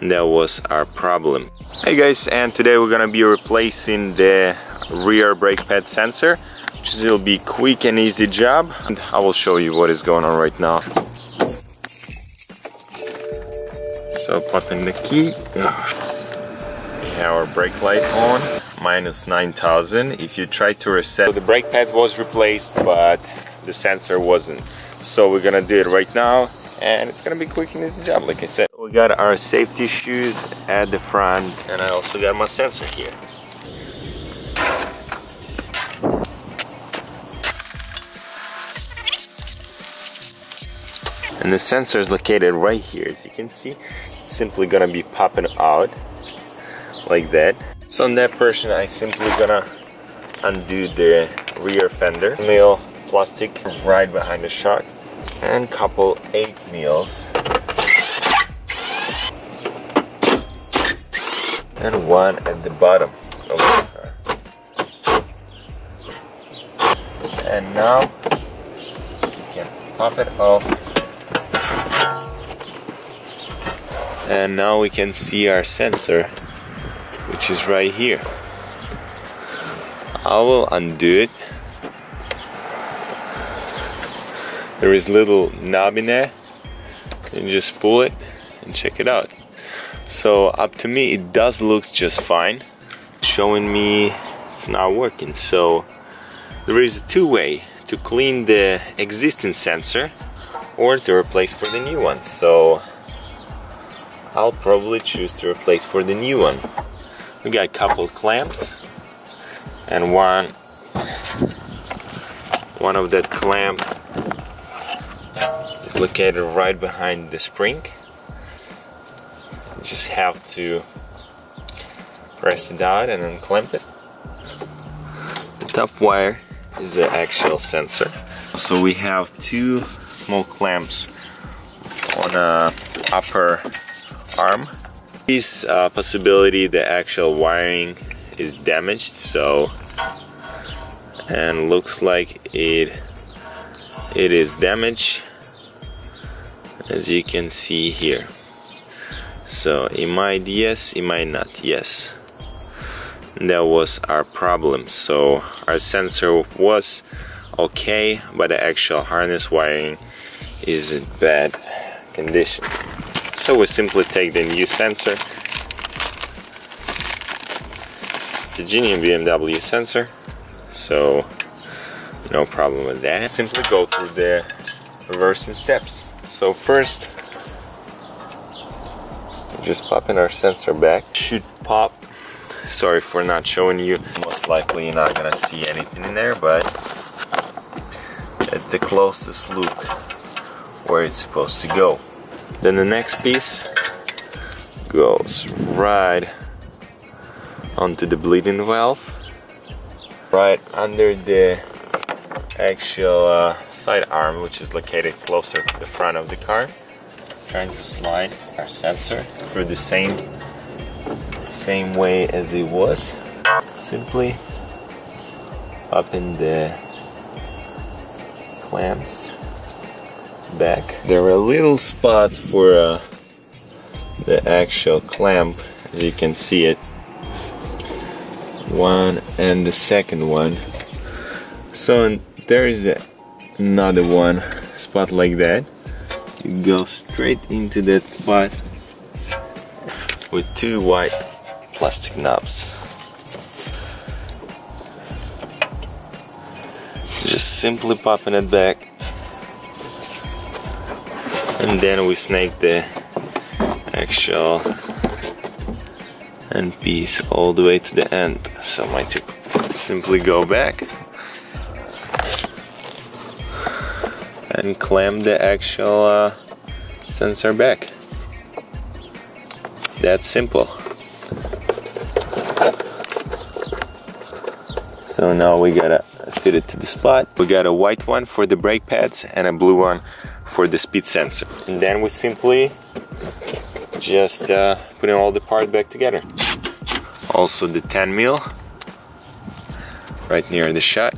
That was our problem. Hey guys, and today we're gonna be replacing the rear brake pad sensor, which will be quick and easy job, and I will show you what is going on right now. So pop in the key. We have our brake light on, minus 9,000. If you try to reset, so the brake pad was replaced, but the sensor wasn't. So we're gonna do it right now, and it's gonna be quick and easy job, like I said. We got our safety shoes at the front, and I also got my sensor here. And the sensor is located right here, as you can see. It's simply gonna be popping out like that. So on that portion, I simply gonna undo the rear fender, mil plastic right behind the shock, and couple 8 mils. And one at the bottom of the car. And now you can pop it off. And now we can see our sensor, which is right here. I will undo it. There is a little knob in there. You just pull it and check it out. So up to me it does look just fine. Showing me it's not working. So there is two ways to clean the existing sensor or to replace for the new one. So I'll probably choose to replace for the new one. We got a couple clamps, and one of that clamp is located right behind the spring. You just have to press it out and then clamp it. The top wire is the actual sensor. So we have two small clamps on a upper arm. This possibility the actual wiring is damaged, so, and looks like it is damaged, as you can see here. So it might yes, it might not yes. That was our problem. So our sensor was okay, but the actual harness wiring is in bad condition. So we simply take the new sensor, the genuine BMW sensor, so no problem with that. Simply go through the reversing steps. So first, just pop in our sensor back. Should pop. Sorry for not showing you. Most likely you're not gonna see anything in there, but at the closest loop where it's supposed to go. Then the next piece goes right onto the bleeding valve, right under the actual side arm, which is located closer to the front of the car. Trying to slide our sensor through the same way as it was. Simply pop in the clamps back. There are little spots for the actual clamp, as you can see it. One and the second one. So there is another one spot like that. You go straight into that spot with two white plastic knobs. Just simply popping it back, and then we snake the actual end piece all the way to the end. So my tip, simply go back and clamp the actual sensor back. That's simple. So now we gotta fit it to the spot. We got a white one for the brake pads and a blue one for the speed sensor. And then we simply just putting all the parts back together. Also the 10 mil right near the shot.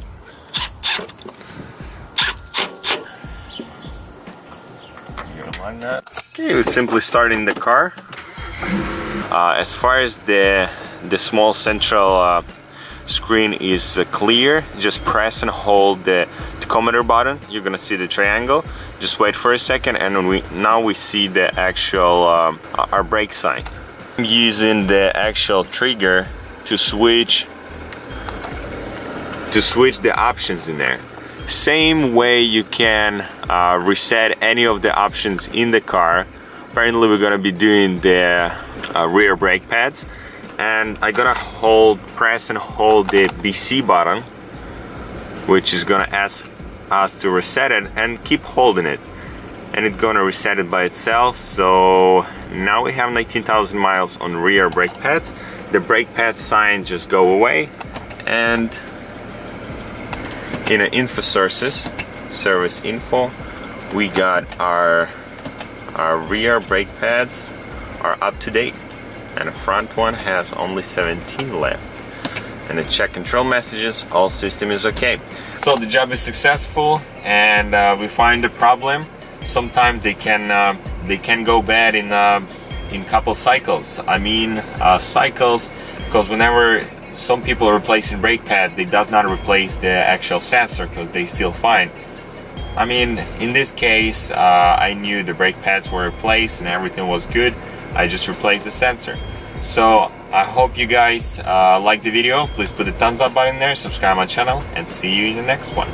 Okay, we're simply starting the car. As far as the small central screen is clear, just press and hold the tachometer button. You're gonna see the triangle. Just wait for a second, and now we see the actual our brake sign. I'm using the actual trigger to switch the options in there. Same way you can reset any of the options in the car. Apparently we're gonna be doing the rear brake pads, and I'm gonna press and hold the BC button, which is gonna ask us to reset it, and keep holding it, and it's gonna reset it by itself. So now we have 19,000 miles on rear brake pads. The brake pad sign just go away, and in info sources, service info, we got our rear brake pads are up to date, and the front one has only 17 left. And the check control messages, all system is okay. So the job is successful, and we find a problem. Sometimes they can go bad in couple cycles. I mean cycles, because whenever some people are replacing brake pad, they does not replace the actual sensor because they still fine. I mean, in this case, I knew the brake pads were replaced and everything was good. I just replaced the sensor. So I hope you guys like the video. Please put the thumbs up button there, subscribe my channel, and see you in the next one.